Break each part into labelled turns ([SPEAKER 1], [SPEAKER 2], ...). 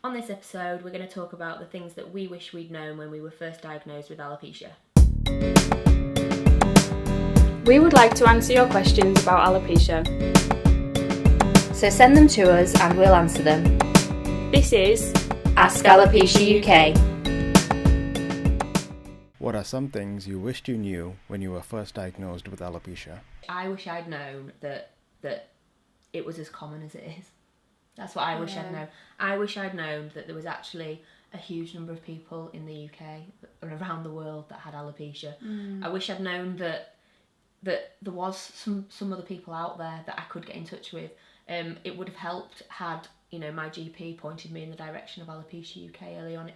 [SPEAKER 1] On this episode, we're going to talk about the things that we wish we'd known when we were first diagnosed with alopecia.
[SPEAKER 2] We would like to answer your questions about alopecia.
[SPEAKER 3] So send them to us and we'll answer them.
[SPEAKER 2] This is
[SPEAKER 3] AskAlopeciaUK.
[SPEAKER 4] What are some things you wished you knew when you were first diagnosed with alopecia?
[SPEAKER 1] I wish I'd known that it was as common as it is. That's what I wish I'd known. I wish I'd known that there was actually a huge number of people in the UK and around the world that had alopecia. I wish I'd known that there was some other people out there that I could get in touch with. It would have helped had my GP pointed me in the direction of Alopecia UK early on.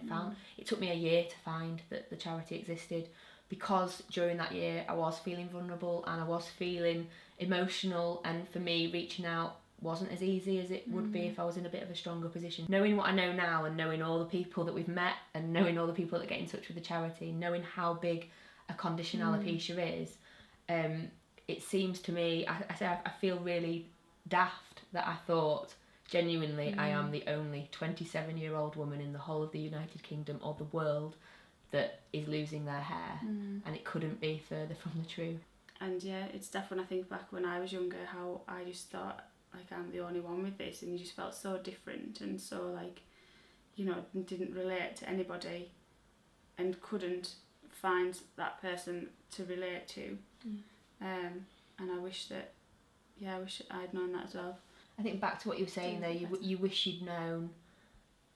[SPEAKER 1] It took me a year to find that the charity existed, because during that year I was feeling vulnerable and I was feeling emotional, and for me reaching out wasn't as easy as it would be if I was in a bit of a stronger position. Knowing what I know now and knowing all the people that we've met and knowing all the people that get in touch with the charity, knowing how big a condition alopecia is, it seems to me, I feel really daft that I thought genuinely I am the only 27-year-old woman in the whole of the United Kingdom or the world that is losing their hair, and it couldn't be further from the truth.
[SPEAKER 2] And yeah, it's definitely, when I think back when I was younger, how I just thought like I'm the only one with this, and you just felt so different and so didn't relate to anybody and couldn't find that person to relate to. And I wish I'd known that as well.
[SPEAKER 1] I think back to what you were saying there, you wish you'd known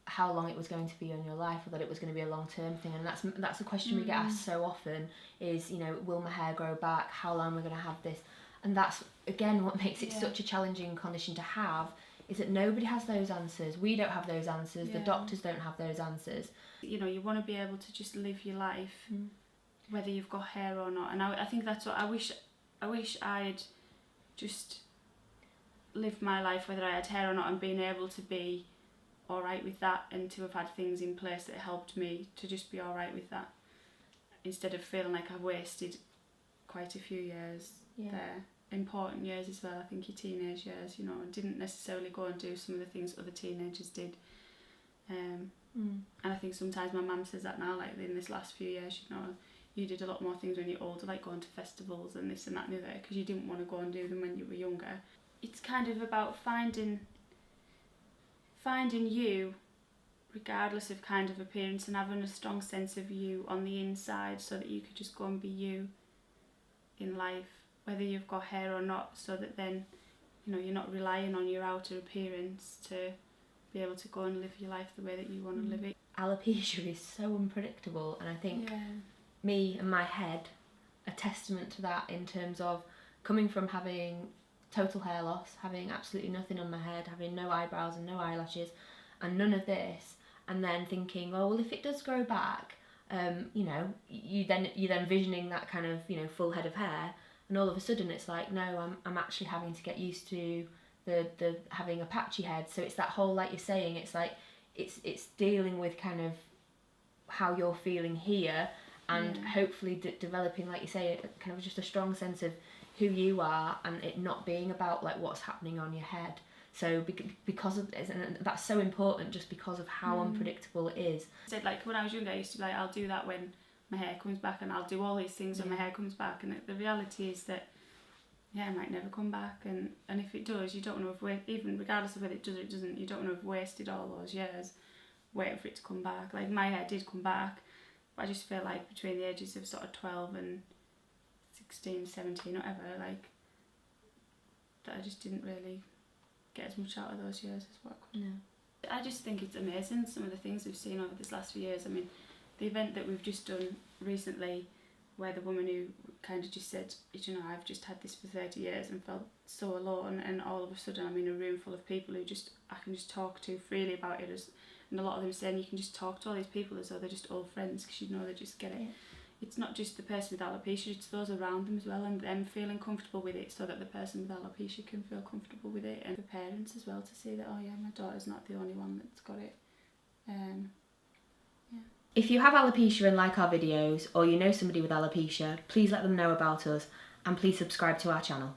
[SPEAKER 1] how long it was going to be in your life, or that it was going to be a long-term thing, and that's a question we get asked so often is, will my hair grow back, how long am I going to have this? And that's again what makes it such a challenging condition to have, is that nobody has those answers. We don't have those answers, the doctors don't have those answers.
[SPEAKER 2] You want to be able to just live your life whether you've got hair or not, and I think that's what I wish I'd just lived my life whether I had hair or not, and being able to be alright with that, and to have had things in place that helped me to just be alright with that, instead of feeling like I've wasted quite a few years there. Important years as well, I think your teenage years, and didn't necessarily go and do some of the things other teenagers did. And I think sometimes my mum says that now, like in this last few years, you did a lot more things when you're older, like going to festivals and this and that and the other, because you didn't want to go and do them when you were younger. It's kind of about finding you, regardless of kind of appearance, and having a strong sense of you on the inside, so that you could just go and be you in life, whether you've got hair or not, so that then you're not relying on your outer appearance to be able to go and live your life the way that you want to live it.
[SPEAKER 1] Alopecia is so unpredictable, and I think me and my head a testament to that, in terms of coming from having total hair loss, having absolutely nothing on my head, having no eyebrows and no eyelashes and none of this, and then thinking, oh well, if it does grow back, you're then visioning that kind of full head of hair, and all of a sudden it's like, no, I'm actually having to get used to the having a patchy head. So it's that whole, like you're saying, it's like it's dealing with kind of how you're feeling here, and hopefully developing, like you say, kind of just a strong sense of who you are, and it not being about like what's happening on your head. So because of this, and that's so important, just because of how unpredictable it is.
[SPEAKER 2] So like when I was younger, I used to be like, I'll do that when my hair comes back, and I'll do all these things when my hair comes back, and the reality is that it might never come back, and if it does, you don't know if even regardless of whether it does or it doesn't, you don't know if wasted all those years waiting for it to come back. Like my hair did come back, but I just feel like between the ages of sort of 12 and 16, 17, whatever, like that I just didn't really get as much out of those years as what I could.
[SPEAKER 1] No.
[SPEAKER 2] I just think it's amazing, some of the things we've seen over this last few years. I mean, the event that we've just done recently, where the woman who kind of just said, I've just had this for 30 years and felt so alone, and all of a sudden I'm in a room full of people who I can just talk to freely about it, and a lot of them saying you can just talk to all these people as though they're just old friends, because they just get it. It's not just the person with alopecia, it's those around them as well, and them feeling comfortable with it, so that the person with alopecia can feel comfortable with it, and for parents as well to see that, oh yeah, my daughter's not the only one that's got it.
[SPEAKER 1] If you have alopecia and like our videos, or you know somebody with alopecia, please let them know about us, and please subscribe to our channel.